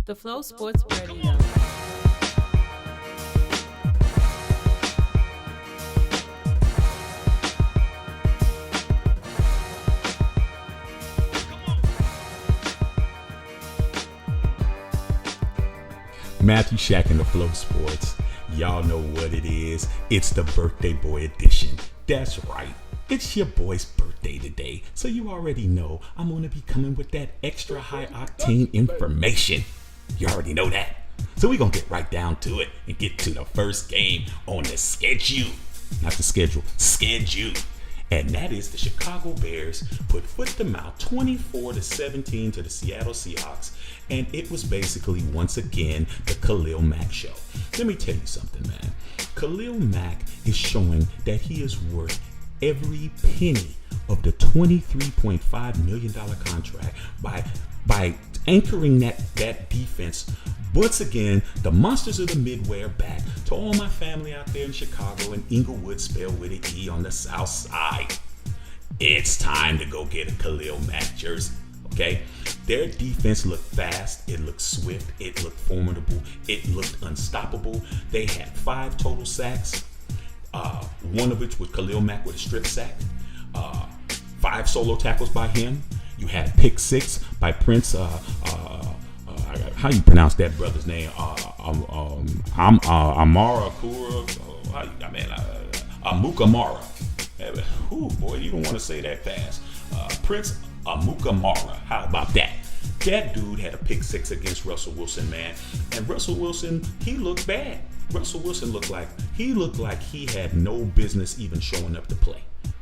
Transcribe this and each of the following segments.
The Flow Sports Radio. Matthew Shack and the Flow Sports. Y'all know what it is. It's the birthday boy edition. That's right. It's your boy's birthday today. So you already know I'm going to be coming with that extra high octane information. You already know that. So we're going to get right down to it and get to the first game on the schedule. Not the schedule, schedule. And that is the Chicago Bears put foot to mouth 24-17 to the Seattle Seahawks. And it was basically, once again, the Khalil Mack show. Let me tell you something, man. Khalil Mack is showing that he is worth every penny of the $23.5 million contract by anchoring that defense. Once again, the monsters of the Midway are back. To all my family out there in Chicago and Inglewood, spelled with an E on the south side, it's time to go get a Khalil Mack jersey, okay? Their defense looked fast, it looked swift, it looked formidable, it looked unstoppable. They had 5 total sacks, one of which was Khalil Mack with a strip sack, 5 solo tackles by him. You had a pick 6 by Prince, how you pronounce that brother's name? Amara Kura, Amukamara. Ooh, boy, you don't want to say that fast. Prince Amukamara. How about that? That dude had a pick 6 against Russell Wilson, man. And Russell Wilson, he looked bad. Russell Wilson looked like he had no business even showing up to play.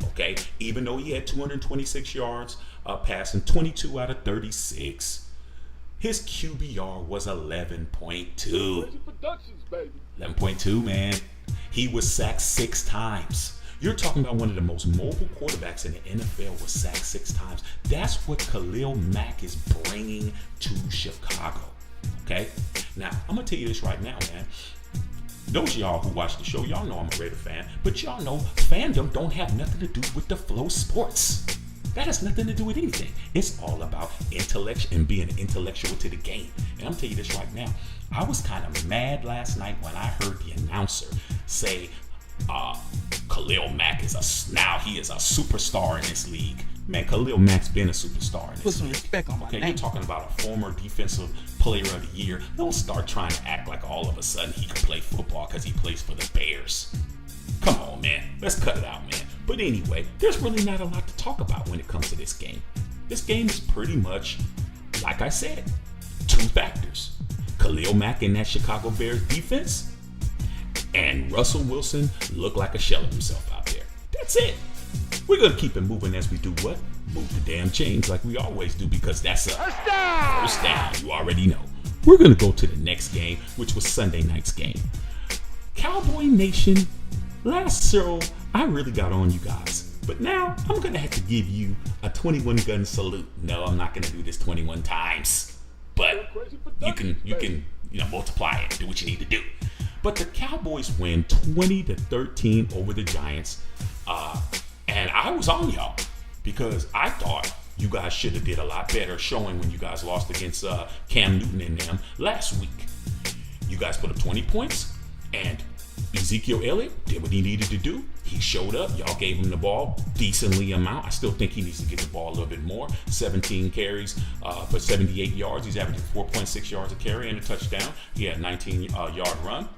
Okay, even though he had 226 yards passing, 22 out of 36. His QBR was 11.2. 11.2, man. He was sacked 6 times. You're talking about one of the most mobile quarterbacks in the NFL was sacked 6 times. That's what Khalil Mack is bringing to Chicago. Okay? Now, I'm going to tell you this right now, man. Those of y'all who watch the show, y'all know I'm a Raider fan, but y'all know fandom don't have nothing to do with the Flow Sports. That has nothing to do with anything. It's all about intellect and being intellectual to the game. And I'm telling you this right now. I was kind of mad last night when I heard the announcer say, Khalil Mack he is a superstar in this league. Man, Khalil Mack's been a superstar in this Put some league. respect on my Okay, name. you're talking about a former defensive player of the year. Don't start trying to act like all of a sudden he can play football because he plays for the Bears. Come on, man. Let's cut it out, man. But anyway, there's really not a lot to talk about when it comes to this game. This game is pretty much, like I said, 2 factors. Khalil Mack in that Chicago Bears defense, and Russell Wilson looked like a shell of himself out there. That's it. We're going to keep it moving as we do what? Move the damn chains like we always do, because that's a first down. You already know. We're going to go to the next game, which was Sunday night's game. Cowboy Nation, last show, I really got on you guys. But now, I'm going to have to give you a 21 gun salute. No, I'm not going to do this 21 times. But you can multiply it, do what you need to do. But the Cowboys win 20-13 over the Giants. And I was on y'all because I thought you guys should have did a lot better showing when you guys lost against Cam Newton and them last week. You guys put up 20 points, and Ezekiel Elliott did what he needed to do. He showed up. Y'all gave him the ball decently amount. I still think he needs to get the ball a little bit more. 17 carries for 78 yards. He's averaging 4.6 yards a carry and a touchdown. He had a 19-yard run.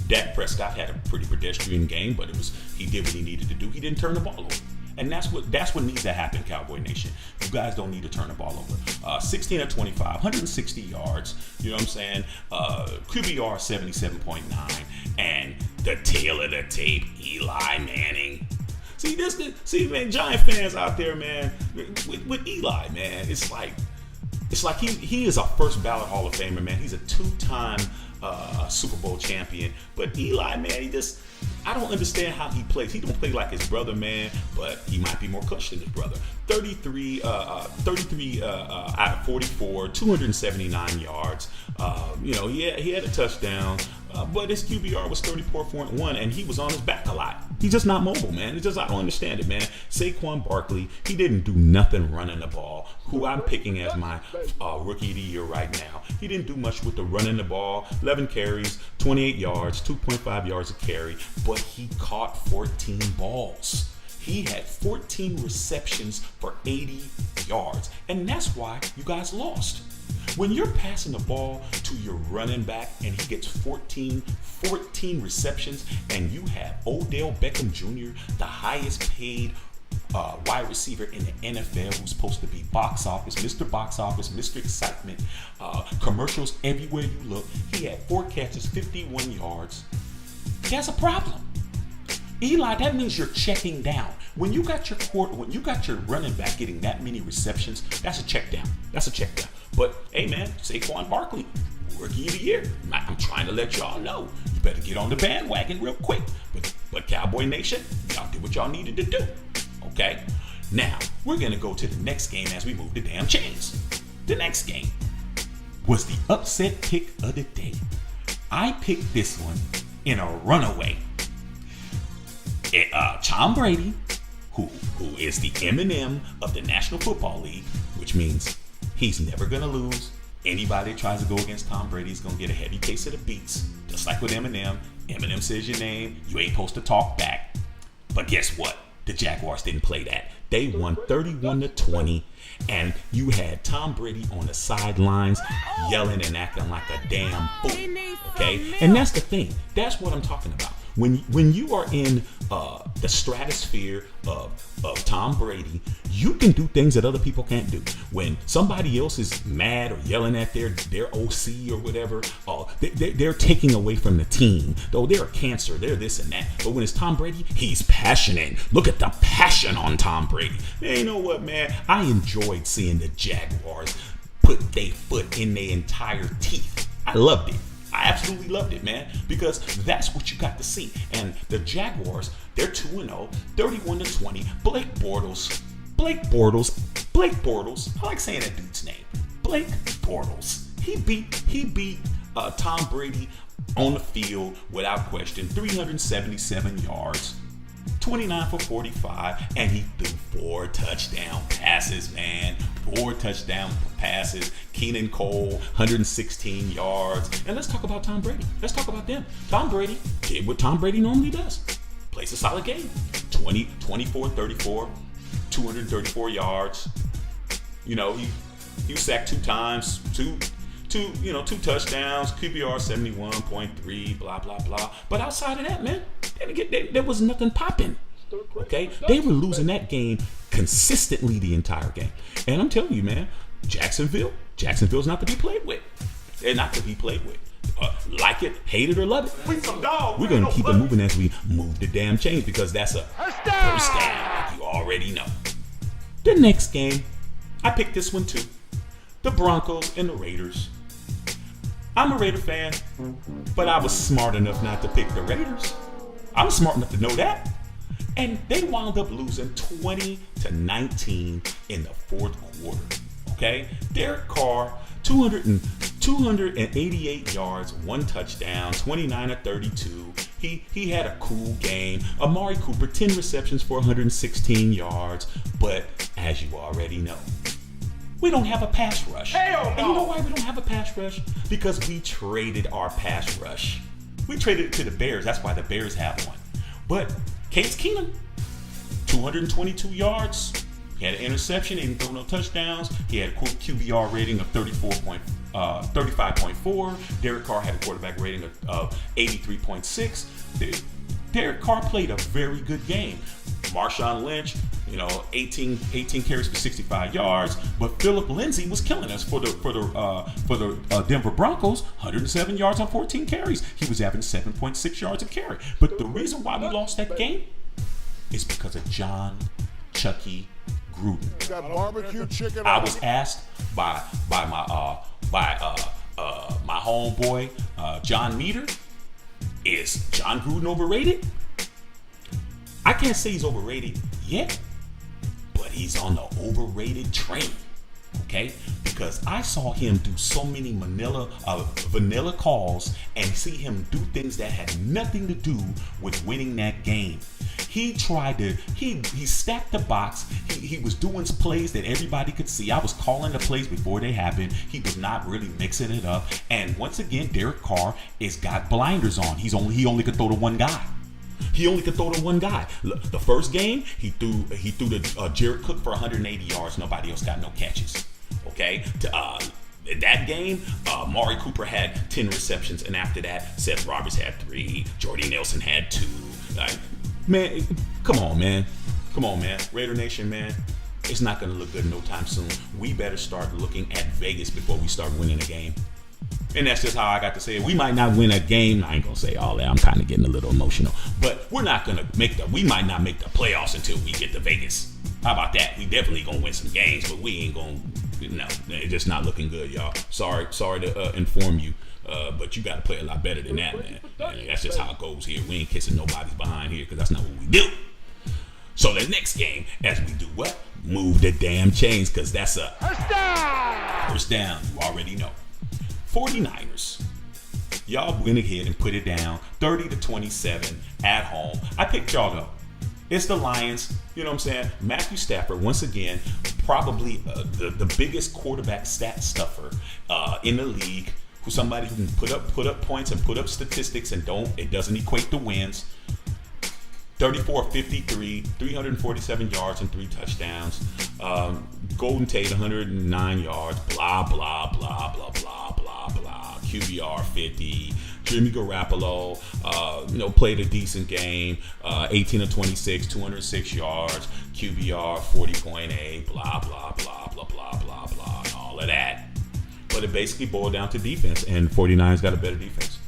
Dak Prescott had a pretty pedestrian game, but he did what he needed to do. He didn't turn the ball over. And that's what needs to happen, Cowboy Nation. You guys don't need to turn the ball over. 16 of 25, 160 yards. You know what I'm saying? QBR 77.9. And the tail of the tape, Eli Manning. See, man, Giant fans out there, man, with Eli, man, it's like he is a first ballot Hall of Famer, man. He's a 2-time Super Bowl champion. But Eli, man, I don't understand how he plays. He don't play like his brother, man, but he might be more clutch than his brother. 33 out of 44, 279 yards. He had a touchdown. but his QBR was 34.1, and he was on his back a lot. He's just not mobile, man. It's just, I don't understand it, man. Saquon Barkley, he didn't do nothing running the ball, who I'm picking as my rookie of the year right now. He didn't do much with the running the ball. 11 carries, 28 yards, 2.5 yards a carry, but he caught 14 balls. He had 14 receptions for 80 yards, and that's why you guys lost. When you're passing the ball to your running back and he gets 14 receptions, and you have Odell Beckham Jr., the highest paid wide receiver in the NFL, who's supposed to be box office, Mr. Excitement, commercials everywhere you look. He had 4 catches, 51 yards. That's a problem. Eli, that means you're checking down. When you got your running back getting that many receptions, that's a check down. But hey, man, Saquon Barkley, rookie of the year. I'm trying to let y'all know. You better get on the bandwagon real quick. But Cowboy Nation, y'all did what y'all needed to do. Okay? Now, we're gonna go to the next game as we move the damn chains. The next game was the upset pick of the day. I picked this one in a runaway. Tom Brady, who is the Eminem of the National Football League, which means he's never going to lose. Anybody that tries to go against Tom Brady is going to get a heavy case of the beats. Just like with Eminem. Eminem says your name, you ain't supposed to talk back. But guess what? The Jaguars didn't play that. They won 31-20, and you had Tom Brady on the sidelines yelling and acting like a damn fool. Okay? And that's the thing. That's what I'm talking about. When you are in the stratosphere of Tom Brady, you can do things that other people can't do. When somebody else is mad or yelling at their OC or whatever, they're taking away from the team. Though they're a cancer, they're this and that. But when it's Tom Brady, he's passionate. Look at the passion on Tom Brady. Man, you know what, man? I enjoyed seeing the Jaguars put their foot in their entire teeth. I loved it. I absolutely loved it, man, because that's what you got to see. And the Jaguars, they're 2-0, 31-20. Blake Bortles. I like saying that dude's name. Blake Bortles. He beat Tom Brady on the field without question. 377 yards, 29 for 45, and he threw 4 touchdown passes, man. 4 touchdown passes. Keenan Cole, 116 yards. And let's talk about Tom Brady. Let's talk about them. Tom Brady did what Tom Brady normally does. Plays a solid game. 24-34, 234 yards. You know, he sacked 2 times, two touchdowns, QBR 71.3, blah, blah, blah. But outside of that, man, there was nothing popping. Okay? They were losing that game consistently the entire game. And I'm telling you, man, Jacksonville's not to be played with. They're not to be played with. Like it, hate it, or love it. We're going to keep it moving as we move the damn chains, because that's a first down, like you already know. The next game, I picked this one too. The Broncos and the Raiders. I'm a Raider fan, but I was smart enough not to pick the Raiders. I was smart enough to know that. And they wound up losing 20-19 in the fourth quarter. Okay? Derek Carr, 288 yards, 1 touchdown, 29-32. He had a cool game. Amari Cooper, 10 receptions for 116 yards. But as you already know, we don't have a pass rush. Hell no. And you know why we don't have a pass rush? Because we traded our pass rush. We traded it to the Bears. That's why the Bears have one. But Case Keenum, 222 yards. He had an interception. He didn't throw no touchdowns. He had a QBR rating of 35.4. Derek Carr had a quarterback rating of 83.6. Derek Carr played a very good game. Marshawn Lynch, 18 carries for 65 yards. But Philip Lindsay was killing us for the Denver Broncos. 107 yards on 14 carries. He was averaging 7.6 yards a carry. But the reason why we lost that game is because of John Chucky Gruden. Got barbecue chicken. I was asked by my homeboy John Meter, is John Gruden overrated? I can't say he's overrated yet, but he's on the overrated train. Okay? because I saw him do so many vanilla calls and see him do things that had nothing to do with winning that game. He tried to, he stacked the box. He was doing plays that everybody could see. I was calling the plays before they happened. He was not really mixing it up. And once again, Derek Carr has got blinders on. He only could throw to one guy. He only could throw to one guy. The first game, he threw to Jared Cook for 180 yards. Nobody else got no catches. Okay? That game, Mari Cooper had 10 receptions, and after that, Seth Roberts had 3. Jordy Nelson had 2. Man, come on, man. Raider Nation, man. It's not going to look good no time soon. We better start looking at Vegas before we start winning a game. And that's just how I got to say it. We might not win a game. I ain't going to say all that. I'm kind of getting a little emotional. But we're not going to we might not make the playoffs until we get to Vegas. How about that? We definitely going to win some games, but we ain't going to, no, it's just not looking good, y'all. Sorry to inform you. But you got to play a lot better than that, man. And that's just how it goes here. We ain't kissing nobody's behind here because that's not what we do. So the next game, as we do what? Move the damn chains, because that's a first down. You already know. 49ers. Y'all went ahead and put it down 30-27 at home. I picked y'all though. It's the Lions. You know what I'm saying? Matthew Stafford, once again, probably the biggest quarterback stat stuffer in the league. Somebody who can put up points and put up statistics and it doesn't equate to wins. 34-53, 347 yards and 3 touchdowns. Golden Tate, 109 yards. Blah blah blah blah blah blah blah. QBR 50. Jimmy Garoppolo, played a decent game. 18-26, 206 yards. QBR 40.8. Blah blah blah blah blah blah blah. And all of that. But it basically boiled down to defense, and 49ers got a better defense.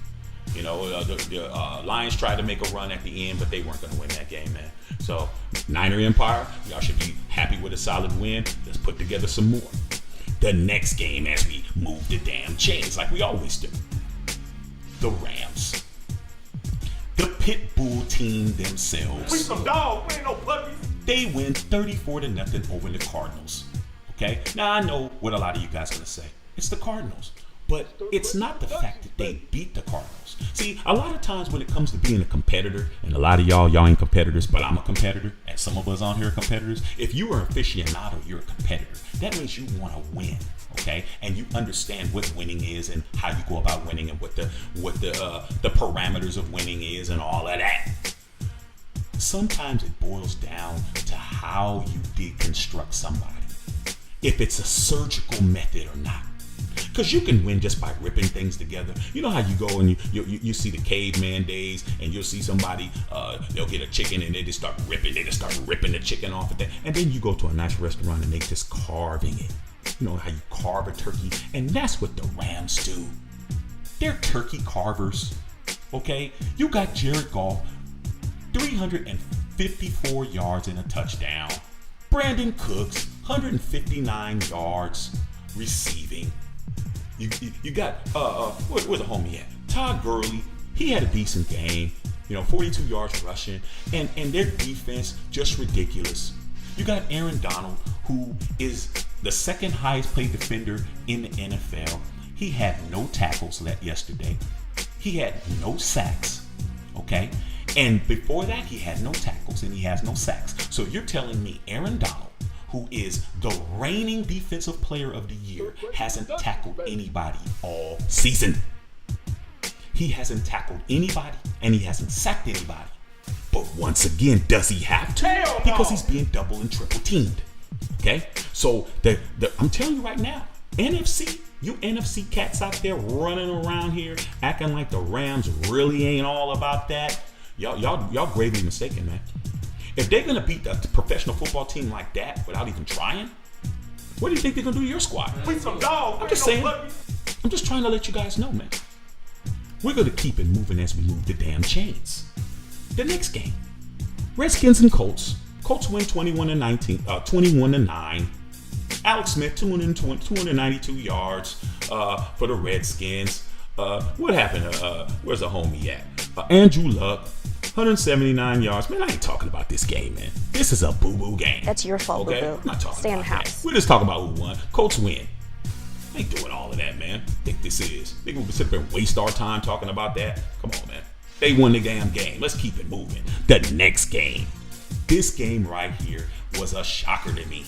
The Lions tried to make a run at the end, but they weren't going to win that game, man. So, Niner Empire, y'all should be happy with a solid win. Let's put together some more. The next game, as we move the damn chains like we always do. The Rams. The pit bull team themselves. We some dogs, we ain't no puppies. They win 34-0 over the Cardinals. Okay? Now, I know what a lot of you guys are going to say. It's the Cardinals. But it's not the fact that they beat the Cardinals. See, a lot of times when it comes to being a competitor, and a lot of y'all ain't competitors, but I'm a competitor, and some of us on here are competitors. If you are an aficionado, you're a competitor. That means you want to win, okay? And you understand what winning is and how you go about winning and what the parameters of winning is and all of that. Sometimes it boils down to how you deconstruct somebody. If it's a surgical method or not. Because you can win just by ripping things together. You know how you go and you see the caveman days, and you'll see somebody, they'll get a chicken and they just start ripping the chicken off of that. And then you go to a nice restaurant and they just carving it. You know how you carve a turkey, and that's what the Rams do. They're turkey carvers, okay? You got Jared Goff, 354 yards and a touchdown. Brandon Cooks, 159 yards receiving. You got where's the homie at? Todd Gurley. He had a decent game. 42 yards rushing, and their defense just ridiculous. You got Aaron Donald, who is the second highest paid defender in the NFL. He had no tackles yesterday. He had no sacks. Okay, and before that he had no tackles and he has no sacks. So you're telling me Aaron Donald, who is the reigning defensive player of the year, hasn't tackled anybody all season. He hasn't tackled anybody, and he hasn't sacked anybody. But once again, does he have to? Because he's being double and triple teamed. Okay? So I'm telling you right now, you NFC cats out there running around here acting like the Rams really ain't all about that. Y'all gravely mistaken, man. If they're gonna beat the professional football team like that without even trying, what do you think they're gonna do to your squad? We some dogs. I'm just saying. I'm just trying to let you guys know, man. We're gonna keep it moving as we move the damn chains. The next game, Redskins and Colts. Colts win 21-9. Alex Smith, 292 yards for the Redskins. What happened? Where's the homie at? Andrew Luck, 179 yards. Man, I ain't talking about this game, man. This is a boo-boo game. That's your fault, okay? boo-boo. I'm not talking Stay in about the house. that. We're just talking about who won. Colts win. I ain't doing all of that, man. Think this is. Think we sit there and waste our time talking about that? Come on, man. They won the damn game. Let's keep it moving. The next game. This game right here was a shocker to me.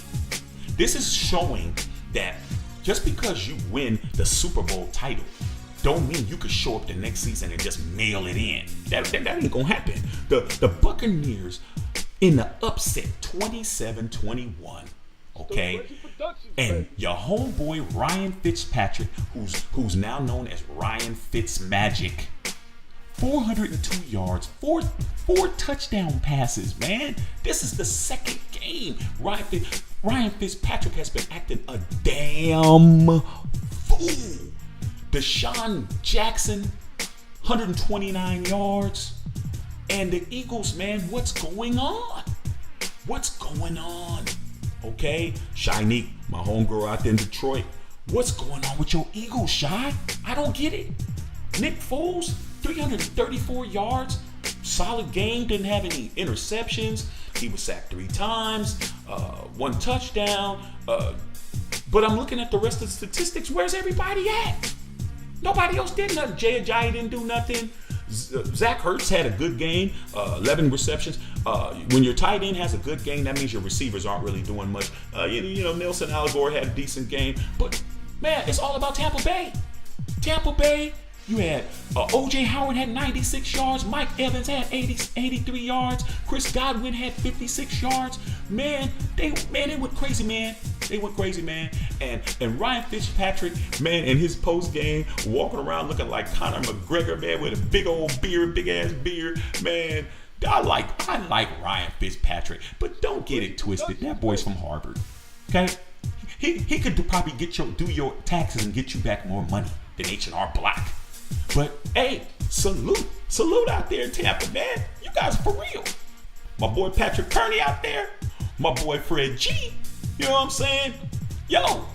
This is showing that just because you win the Super Bowl title don't mean you could show up the next season and just mail it in. That ain't gonna happen. The Buccaneers in the upset 27-21. Okay, and your homeboy Ryan Fitzpatrick, who's now known as Ryan Fitzmagic, 402 yards, four touchdown passes, man. This is the second game. Ryan Fitzpatrick has been acting a damn fool. Deshaun Jackson, 129 yards. And the Eagles, man, what's going on? What's going on? Okay, Shinique, my homegirl out there in Detroit. What's going on with your Eagles, Shy? I don't get it. Nick Foles, 334 yards. Solid game, didn't have any interceptions. He was sacked 3 times, 1 touchdown. But I'm looking at the rest of the statistics. Where's everybody at? Nobody else did nothing. Jay Ajayi didn't do nothing. Zach Ertz had a good game, 11 receptions. When your tight end has a good game, that means your receivers aren't really doing much. You know, Nelson Alagore had a decent game. But, man, it's all about Tampa Bay. Tampa Bay, you had O.J. Howard had 96 yards. Mike Evans had 83 yards. Chris Godwin had 56 yards. Man, they went crazy, man. They went crazy, man. And Ryan Fitzpatrick, man, in his post game, walking around looking like Conor McGregor, man, with a big old beard, big ass beard, man. I like Ryan Fitzpatrick, but don't get it twisted. That boy's from Harvard, okay? He could probably do your taxes and get you back more money than H&R Block. But hey, salute out there in Tampa, man. You guys are for real. My boy Patrick Kearney out there, my boy Fred G. You know what I'm saying? Yo,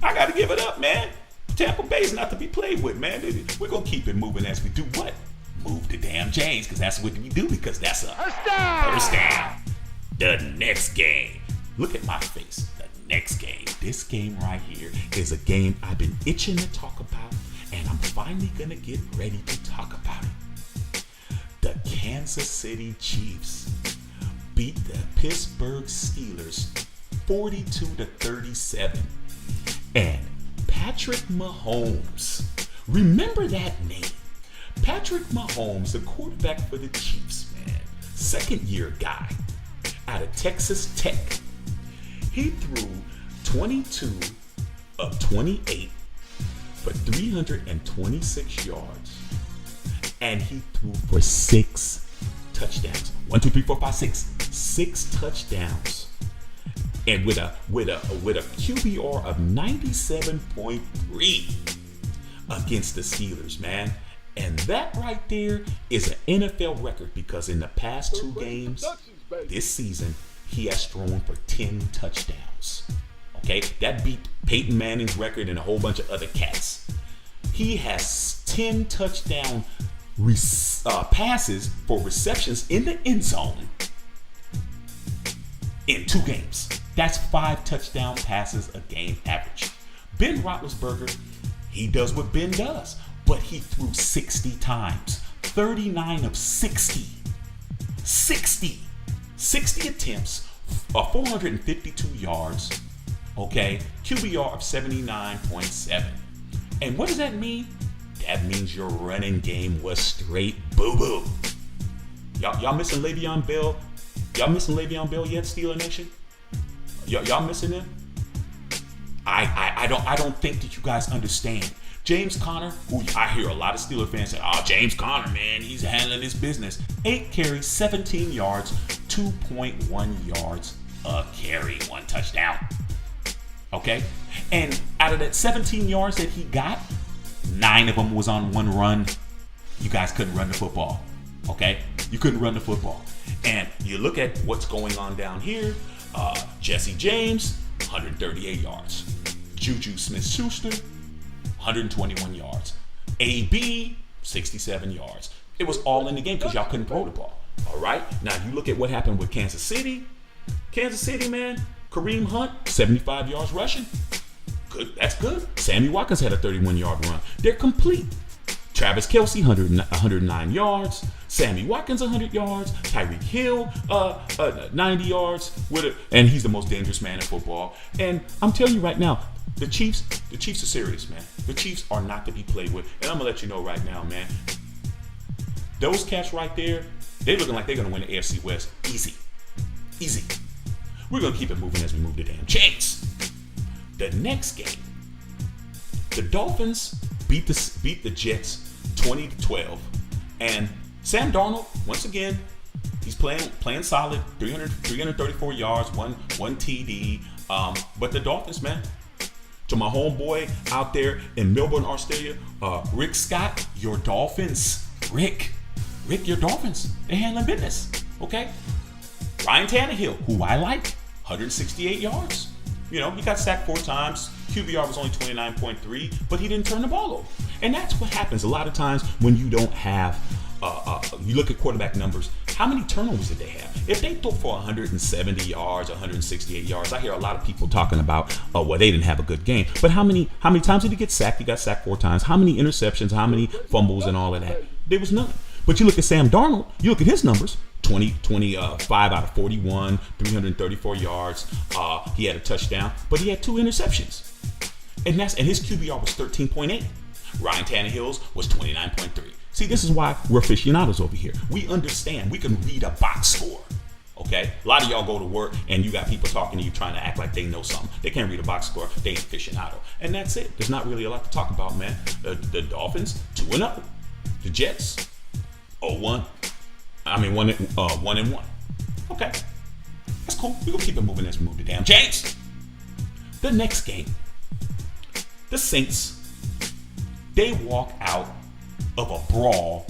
I gotta give it up, man. Tampa Bay's not to be played with, man. We're gonna keep it moving as we do what? Move the damn Jays, because that's what we do, because that's a first down. The next game. Look at my face. The next game. This game right here is a game I've been itching to talk about, and I'm finally gonna get ready to talk about it. The Kansas City Chiefs beat the Pittsburgh Steelers 42-37. And Patrick Mahomes, remember that name. Patrick Mahomes, the quarterback for the Chiefs, man. Second-year guy out of Texas Tech. He threw 22 of 28 for 326 yards. And he threw for 6 touchdowns. 1, 2, 3, 4, 5, 6. 6 touchdowns. And with a QBR of 97.3 against the Steelers, man. And that right there is an NFL record, because in the past 2 games this season, he has thrown for 10 touchdowns. Okay, that beat Peyton Manning's record and a whole bunch of other cats. He has 10 touchdown passes for receptions in the end zone in 2 games. That's 5 touchdown passes a game average. Ben Roethlisberger, he does what Ben does, but he threw 60 times. 39 of 60. 60 attempts, 452 yards, okay? QBR of 79.7. And what does that mean? That means your running game was straight boo-boo. Y'all missing Le'Veon Bell? Y'all missing Le'Veon Bell yet, Steeler Nation? Y'all missing him? I don't think that you guys understand. James Conner, who I hear a lot of Steeler fans say, "Oh, James Conner, man, he's handling his business." 8 carries, 17 yards, 2.1 yards a carry, 1 touchdown. Okay? And out of that 17 yards that he got, 9 of them was on 1 run. You guys couldn't run the football. Okay? You couldn't run the football. And you look at what's going on down here. Jesse James, 138 yards. Juju Smith-Schuster, 121 yards. AB, 67 yards. It was all in the game because y'all couldn't throw the ball. All right? Now, you look at what happened with Kansas City. Kansas City, man, Kareem Hunt, 75 yards rushing. Good. That's good. Sammy Watkins had a 31-yard run. They're complete. Travis Kelce, 109 yards. Sammy Watkins, 100 yards. Tyreek Hill, 90 yards. And he's the most dangerous man in football. And I'm telling you right now, the Chiefs are serious, man. The Chiefs are not to be played with. And I'm going to let you know right now, man. Those cats right there, they're looking like they're going to win the AFC West. Easy. We're going to keep it moving as we move the damn chains. The next game, the Dolphins beat the Jets 20-12. And Sam Darnold, once again, he's playing solid, 334 yards, one TD. But the Dolphins, man, to my homeboy out there in Melbourne, Australia, Rick Scott, your Dolphins. Rick, your Dolphins. They're handling business, okay? Ryan Tannehill, who I like, 168 yards. You know, he got sacked 4 times. QBR was only 29.3, but he didn't turn the ball over. And that's what happens a lot of times when you don't have, you look at quarterback numbers, how many turnovers did they have? If they threw for 170 yards, 168 yards, I hear a lot of people talking about, well, they didn't have a good game. But how many times did he get sacked? He got sacked 4 times. How many interceptions, how many fumbles and all of that? There was none. But you look at Sam Darnold, you look at his numbers, 25 out of 41, 334 yards. He had a touchdown, but he had 2 interceptions. And his QBR was 13.8. Ryan Tannehill's was 29.3. See, this is why we're aficionados over here. We understand. We can read a box score. Okay? A lot of y'all go to work and you got people talking to you trying to act like they know something. They can't read a box score. They ain't aficionado. And that's it. There's not really a lot to talk about, man. The Dolphins, 2-0. The Jets, 0-1. I mean, 1-1. Okay. That's cool. We're going to keep it moving as we move the damn chains. The next game. The Saints, they walk out of a brawl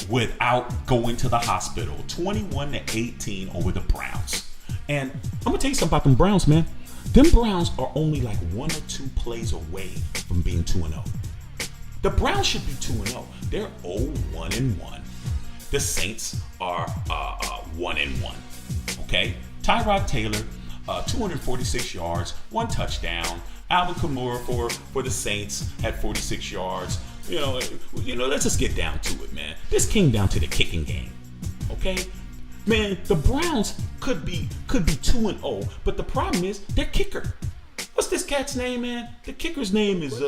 without going to the hospital, 21-18 over the Browns. And I'm going to tell you something about them Browns, man. Them Browns are only like 1 or 2 plays away from being 2-0. The Browns should be 2-0. They're 0-1-1. The Saints are 1-1. Okay? Tyrod Taylor, 246 yards, 1 touchdown. Alvin Kamara for the Saints had 46 yards. You know, let's just get down to it, man. This came down to the kicking game. Okay? Man, the Browns could be 2-0, but the problem is their kicker. What's this cat's name, man? The kicker's name is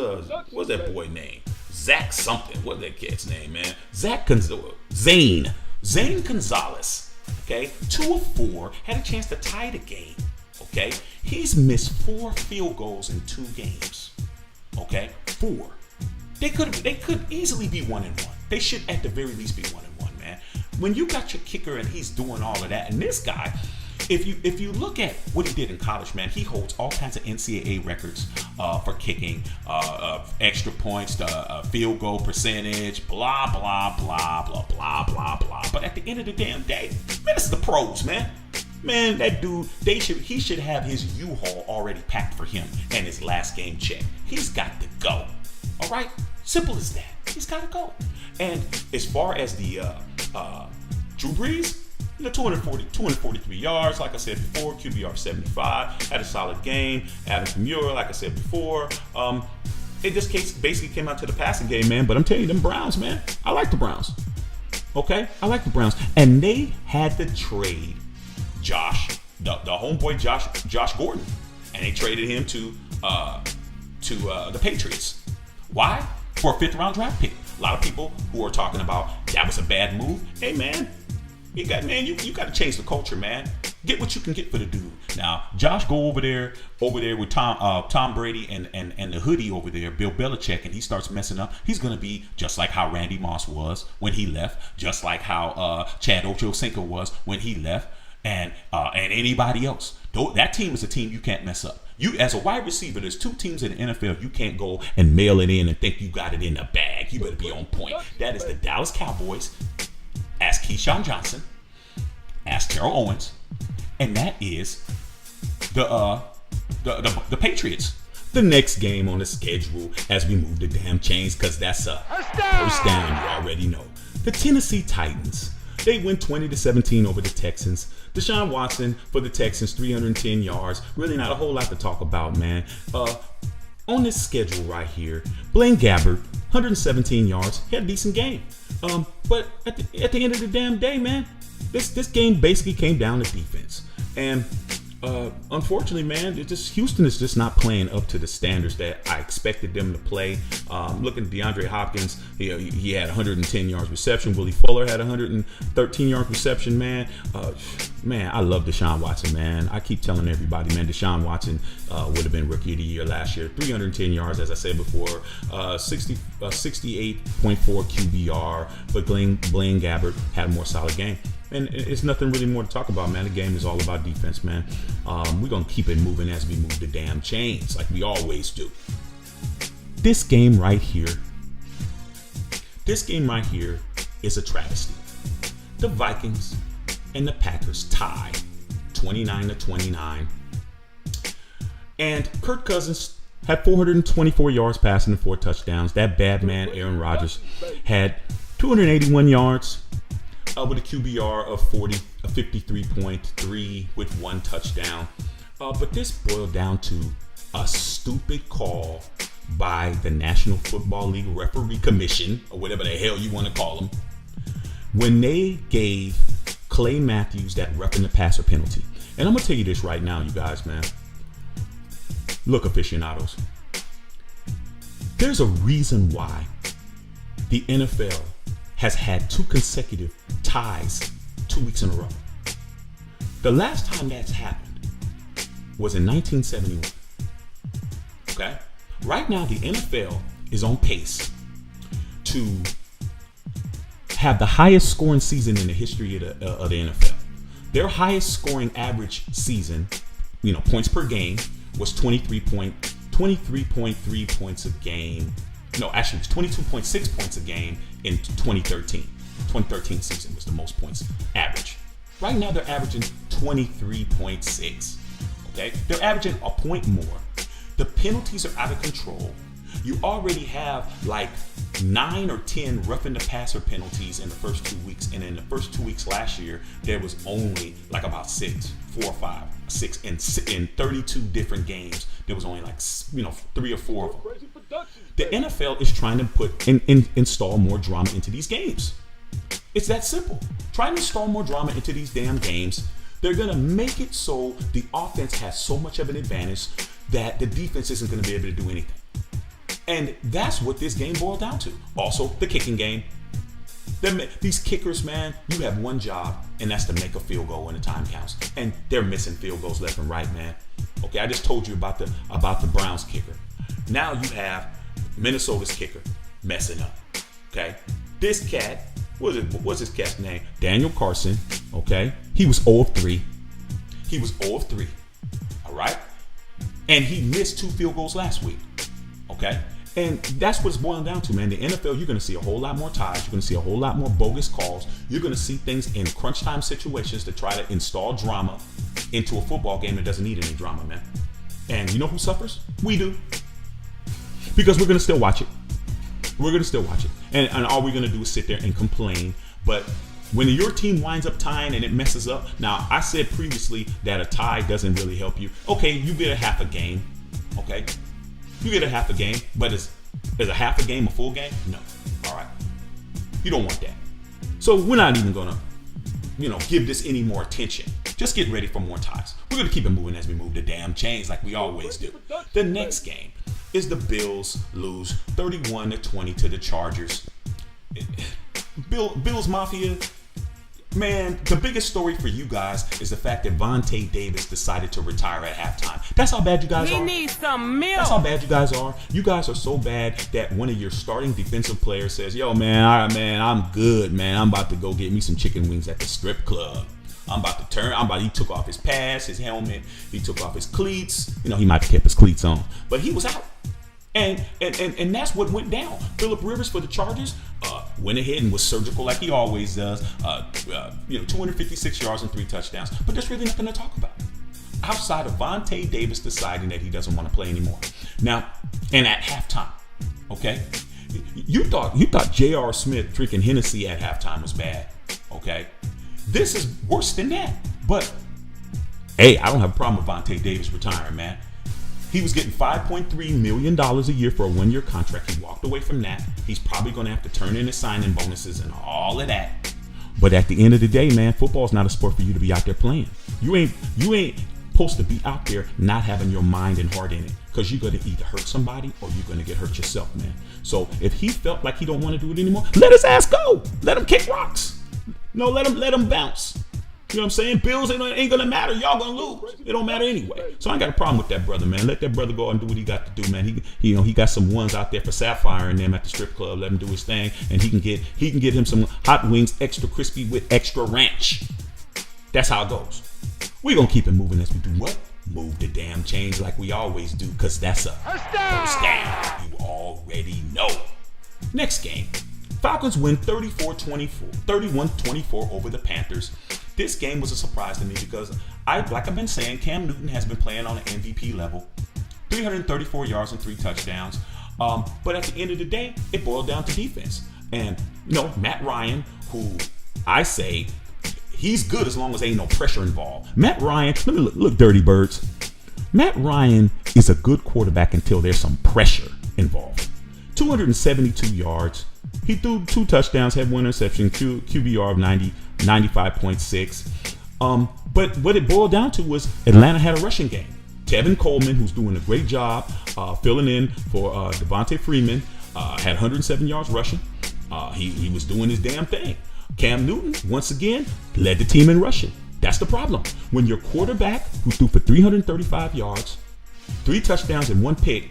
what's that boy name? Zach something. What's that cat's name, man? Zane Gonzalez. Okay? 2 of 4, had a chance to tie the game. Okay? He's missed 4 field goals in 2 games. Okay? 4. They could easily be 1-1. They should at the very least be 1-1, man. When you got your kicker and he's doing all of that, and this guy, if you look at what he did in college, man, he holds all kinds of NCAA records for kicking, extra points, field goal percentage, blah blah blah blah blah blah blah. But at the end of the damn day, man, it's the pros, man. Man, that dude, he should have his U-Haul already packed for him and his last game check. He's got to go. All right? Simple as that. He's got to go. And as far as the Drew Brees, 243 yards, like I said before, QBR 75, had a solid game. Adam Kamara, like I said before. It just basically came out to the passing game, man. But I'm telling you, them Browns, man, I like the Browns. Okay? I like the Browns. And they had to trade the homeboy Josh Gordon, and they traded him to the Patriots. Why? For a 5th round draft pick. A lot of people who are talking about that was a bad move. Hey man, you got to change the culture, man. Get what you can get for the dude. Now, Josh go over there with Tom Brady and the hoodie over there, Bill Belichick, and he starts messing up. He's gonna be just like how Randy Moss was when he left, just like how Chad Ochocinco was when he left. And anybody else. That team is a team you can't mess up. You, as a wide receiver, there's 2 teams in the NFL you can't go and mail it in and think you got it in the bag. You better be on point. That is the Dallas Cowboys. Ask Keyshawn Johnson. Ask Terrell Owens. And that is the Patriots. The next game on the schedule as we move the damn chains, because that's a first down. You already know. The Tennessee Titans. They win 20-17 over the Texans. Deshaun Watson for the Texans, 310 yards. Really not a whole lot to talk about, man. On this schedule right here, Blaine Gabbert, 117 yards. He had a decent game. But at the end of the damn day, man, this game basically came down to defense. And unfortunately, man, Houston is just not playing up to the standards that I expected them to play. Looking at DeAndre Hopkins, he had 110 yards reception. Willie Fuller had 113 yards reception, man. Man, I love Deshaun Watson, man. I keep telling everybody, man, Deshaun Watson would have been Rookie of the Year last year. 310 yards, as I said before, 68.4 QBR, but Blaine Gabbert had a more solid game. And it's nothing really more to talk about, man. The game is all about defense, man. We're going to keep it moving as we move the damn chains, like we always do. This game right here is a travesty. The Vikings and the Packers tie 29-29. And Kirk Cousins had 424 yards passing and 4 touchdowns. That bad man, Aaron Rodgers, had 281 yards. With a QBR of 53.3 with 1 touchdown. But this boiled down to a stupid call by the National Football League Referee Commission, or whatever the hell you want to call them, when they gave Clay Matthews that roughing the passer penalty. And I'm going to tell you this right now, you guys, man. Look, aficionados. There's a reason why the NFL has had 2 consecutive ties 2 weeks in a row. The last time that's happened was in 1971. Okay? Right now, the NFL is on pace to have the highest scoring season in the history of the NFL. Their highest scoring average season, points per game, was 23.3 points a game. No, actually, it was 22.6 points a game in 2013. 2013 season was the most points average. Right now, they're averaging 23.6. Okay? They're averaging a point more. The penalties are out of control. You already have like 9 or 10 roughing the passer penalties in the first 2 weeks. And in the first 2 weeks last year, there was only like about 4 or 5, 6 in 32 different games. There was only like 3 or 4 of them. The NFL is trying to install more drama into these games. It's that simple. Trying to install more drama into these damn games. They're going to make it so the offense has so much of an advantage that the defense isn't going to be able to do anything. And that's what this game boiled down to. Also, the kicking game. These kickers, man, you have one job, and that's to make a field goal when the time counts. And they're missing field goals left and right, man. Okay, I just told you about the Browns kicker. Now you have Minnesota's kicker messing up. Okay, this cat, what's his cat's name? Daniel Carlson. Okay, he was 0 of 3. He was 0 of 3. All right, and he missed 2 field goals last week. Okay. And that's what it's boiling down to, man. The NFL, you're going to see a whole lot more ties. You're going to see a whole lot more bogus calls. You're going to see things in crunch time situations to try to install drama into a football game that doesn't need any drama, man. And you know who suffers? We do. Because we're going to still watch it. We're going to still watch it. And all we're going to do is sit there and complain. But when your team winds up tying and it messes up, now I said previously that a tie doesn't really help you. Okay, you get a half a game. Okay. You get a half a game, but is a half a game a full game? No. All right. You don't want that. So we're not even going to, give this any more attention. Just get ready for more ties. We're going to keep it moving as we move the damn chains like we always do. The next game is the Bills lose 31-20 to the Chargers. Bills Mafia. Man, the biggest story for you guys is the fact that Vontae Davis decided to retire at halftime. That's how bad you guys are. He needs some milk. That's how bad you guys are. You guys are so bad that one of your starting defensive players says, "Yo, man, I'm good, man. I'm about to go get me some chicken wings at the strip club. He took off his pads, his helmet. He took off his cleats. He might have kept his cleats on, but he was out. And that's what went down. Phillip Rivers for the Chargers went ahead and was surgical like he always does. 256 yards and 3 touchdowns. But there's really nothing to talk about outside of Vontae Davis deciding that he doesn't want to play anymore. Now, and at halftime, okay, you thought J.R. Smith drinking Hennessy at halftime was bad, okay? This is worse than that. But hey, I don't have a problem with Vontae Davis retiring, man. He was getting $5.3 million a year for a one-year contract. He walked away from that. He's probably going to have to turn in his signing bonuses and all of that. But at the end of the day, man, football is not a sport for you to be out there playing. You ain't supposed to be out there not having your mind and heart in it, because you're going to either hurt somebody or you're going to get hurt yourself, man. So if he felt like he don't want to do it anymore, let his ass go. Let him kick rocks. No, let him bounce. You know what I'm saying? Bills ain't going to matter. Y'all going to lose. It don't matter anyway. So I ain't got a problem with that brother, man. Let that brother go out and do what he got to do, man. He got some ones out there for Sapphire and them at the strip club. Let him do his thing, and he can get him some hot wings, extra crispy with extra ranch. That's how it goes. We're going to keep it moving as we do what? Move the damn chains like we always do, because that's a first down. You already know. Next game. Falcons win 31-24 over the Panthers. This game was a surprise to me because, like I've been saying, Cam Newton has been playing on an MVP level. 334 yards and 3 touchdowns. But at the end of the day, it boiled down to defense. And, Matt Ryan, who I say he's good as long as there ain't no pressure involved. Matt Ryan, let me look Dirty Birds. Matt Ryan is a good quarterback until there's some pressure involved. 272 yards. He threw 2 touchdowns, had 1 interception, QBR of 95.6. But what it boiled down to was Atlanta had a rushing game. Tevin Coleman, who's doing a great job filling in for Devontae Freeman, had 107 yards rushing. He was doing his damn thing. Cam Newton, once again, led the team in rushing. That's the problem. When your quarterback, who threw for 335 yards, 3 touchdowns and 1 pick,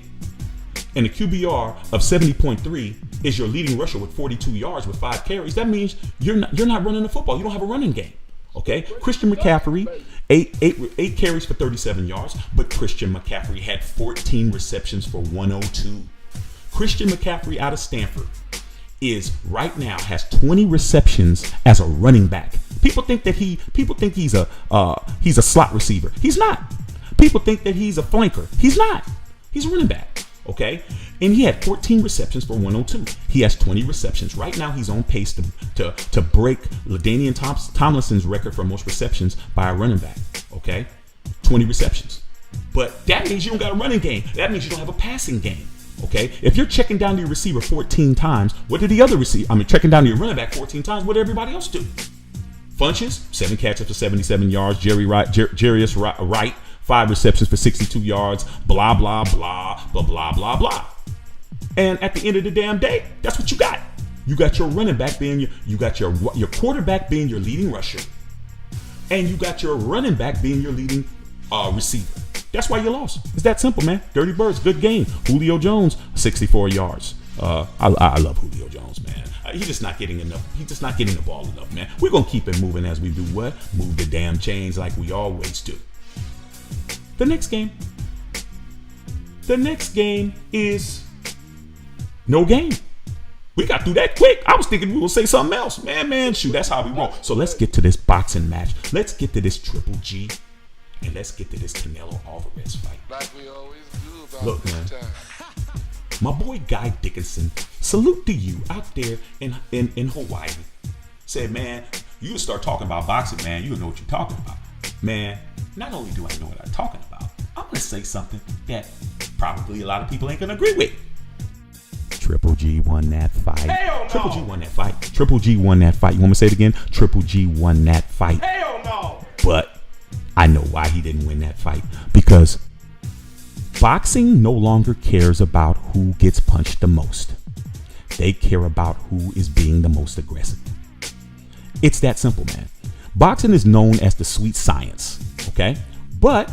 and a QBR of 70.3 is your leading rusher with 42 yards with 5 carries, that means you're not running the football. You don't have a running game. Okay? Christian McCaffrey, 8 carries for 37 yards, but Christian McCaffrey had 14 receptions for 102. Christian McCaffrey out of Stanford right now has 20 receptions as a running back. People think he's a slot receiver. He's not. People think that he's a flanker. He's not. He's a running back. Okay? And he had 14 receptions for 102. He has 20 receptions. Right now, he's on pace to break LaDainian Tomlinson's record for most receptions by a running back. Okay? 20 receptions. But that means you don't got a running game. That means you don't have a passing game. Okay? If you're checking down to your receiver 14 times, what did the other receiver? Checking down to your running back 14 times, what did everybody else do? Funches, 7 catches for 77 yards. Jarius Wright, 5 receptions for 62 yards, blah, blah, blah, blah, blah, blah, blah. And at the end of the damn day, that's what you got. You got your running back being you got your quarterback being your leading rusher, and you got your running back being your leading receiver. That's why you lost. It's that simple, man. Dirty Birds, good game. Julio Jones, 64 yards. I love Julio Jones, man. He's just not getting enough. He's just not getting the ball enough, man. We're gonna keep it moving as we do what? Move the damn chains like we always do. The next game is no game. We got through that quick. I was thinking we would say something else. Man, shoot, that's how we roll. So let's get to this boxing match. Let's get to this Triple G. And let's get to this Canelo Alvarez fight. Like we always do about Look, man. time. My boy Guy Dickinson, salute to you out there in Hawaii. Said, man, you start talking about boxing, man, you know what you're talking about. Man, not only do I know what I'm talking about, I'm going to say something that probably a lot of people ain't going to agree with. Triple G won that fight. Hell no. Triple G won that fight. Triple G won that fight. You want me to say it again? Triple G won that fight. Hell no. But I know why he didn't win that fight. Because boxing no longer cares about who gets punched the most. They care about who is being the most aggressive. It's that simple, man. Boxing is known as the sweet science, okay? But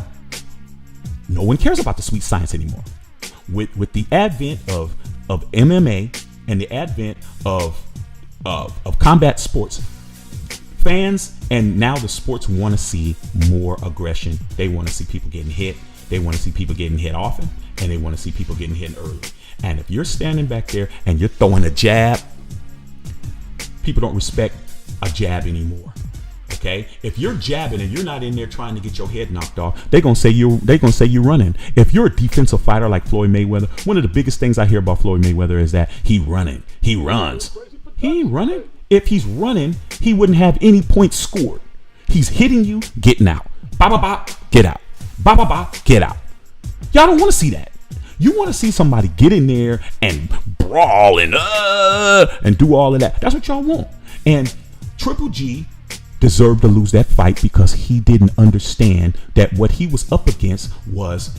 no one cares about the sweet science anymore. With the advent of MMA and the advent of combat sports, fans and now the sports want to see more aggression. They want to see people getting hit. They want to see people getting hit often, and they want to see people getting hit early. And if you're standing back there and you're throwing a jab, people don't respect a jab anymore. Okay? If you're jabbing and you're not in there trying to get your head knocked off, they're gonna say you're running. If you're a defensive fighter like Floyd Mayweather, one of the biggest things I hear about Floyd Mayweather is that he runs. He ain't running. If he's running, he wouldn't have any points scored. He's hitting you, getting out. Ba ba ba, get out. Ba ba ba, get out. Y'all don't want to see that. You want to see somebody get in there and brawl and do all of that. That's what y'all want. And Triple G deserved to lose that fight because he didn't understand that what he was up against was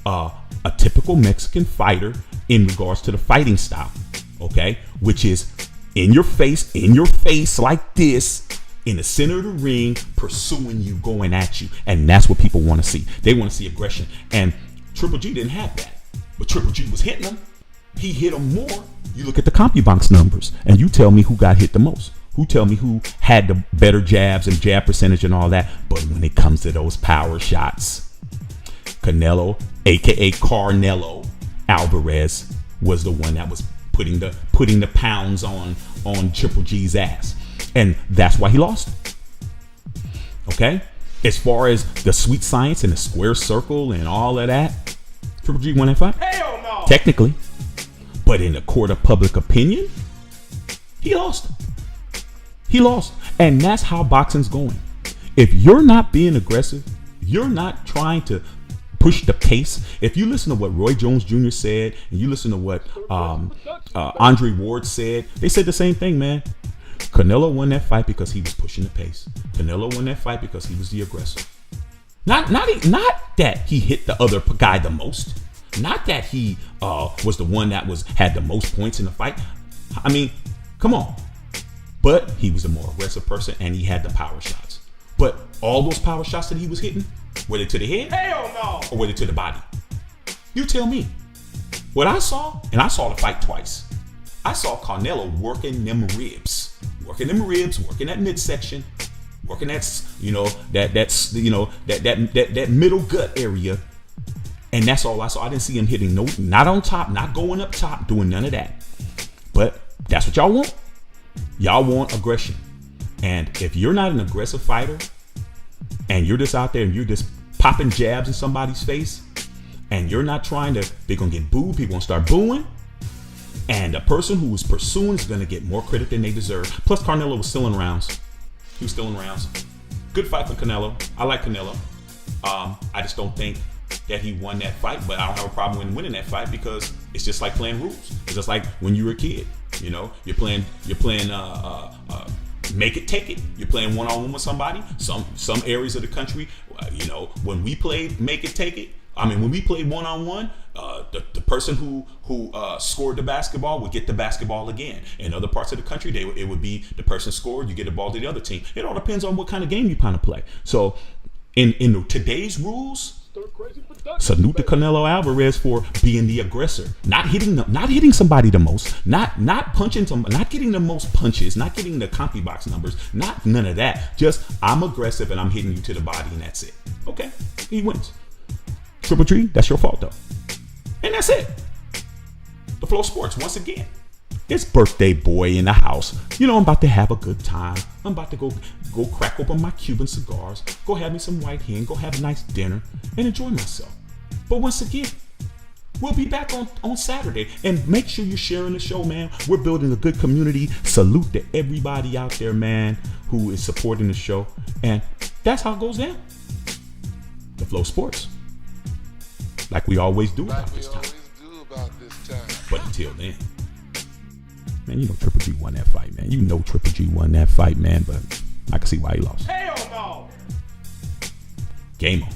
a typical Mexican fighter in regards to the fighting style, okay? Which is in your face like this, in the center of the ring, pursuing you, going at you. And that's what people want to see. They want to see aggression. And Triple G didn't have that. But Triple G was hitting him. He hit him more. You look at the CompuBox numbers and you tell me who got hit the most. Who tell me who had the better jabs and jab percentage and all that. But when it comes to those power shots, Canelo, aka Carnelo Alvarez, was the one that was putting the pounds on Triple G's ass. And that's why he lost. Okay? As far as the sweet science and the square circle and all of that, Triple G won that fight? Hell no! Technically. But in the court of public opinion, he lost. He lost. And that's how boxing's going. If you're not being aggressive, you're not trying to push the pace. If you listen to what Roy Jones Jr. said, and you listen to what Andre Ward said, they said the same thing, man. Canelo won that fight because he was pushing the pace. Canelo won that fight because he was the aggressor. Not that he hit the other guy the most. Not that he was the one that had the most points in the fight. I mean, come on. But he was a more aggressive person and he had the power shots. But all those power shots that he was hitting, were they to the head? Hell no! Or were they to the body? You tell me. What I saw, and I saw the fight twice. I saw Canelo working them ribs, working that midsection, working that middle gut area, and that's all I saw. I didn't see him hitting not on top, not going up top, doing none of that. But that's what y'all want. Y'all want aggression, and if you're not an aggressive fighter, and you're just out there and you're just popping jabs in somebody's face, and you're not trying to, they're gonna get booed. People gonna start booing. And the person who was pursuing is going to get more credit than they deserve. Plus, Canelo was still in rounds. He was still in rounds. Good fight for Canelo. I like Canelo. I just don't think that he won that fight. But I don't have a problem with winning that fight because it's just like playing rules. It's just like when you were a kid. You know, you're playing make it, take it. You're playing one-on-one with somebody. Some areas of the country, when we played make it, take it. I mean, when we played one-on-one, the person who scored the basketball would get the basketball again. In other parts of the country, it would be the person scored, you get the ball to the other team. It all depends on what kind of game you kind of play. So in today's rules, salute to Canelo Alvarez for being the aggressor, not hitting somebody the most, not punching somebody, not getting the most punches, not getting the CompuBox numbers, not none of that. Just I'm aggressive and I'm hitting you to the body and that's it. Okay, he wins. Triple G, that's your fault though. And that's it. The Flow Sports, once again. It's birthday boy in the house. I'm about to have a good time. I'm about to go crack open my Cuban cigars, go have me some white hen, go have a nice dinner, and enjoy myself. But once again, we'll be back on Saturday. And make sure you're sharing the show, man. We're building a good community. Salute to everybody out there, man, who is supporting the show. And that's how it goes down. The Flow Sports. Like we always do about this time. But until then, man, Triple G won that fight, man. Triple G won that fight, man. But I can see why he lost. Hell no! Game on.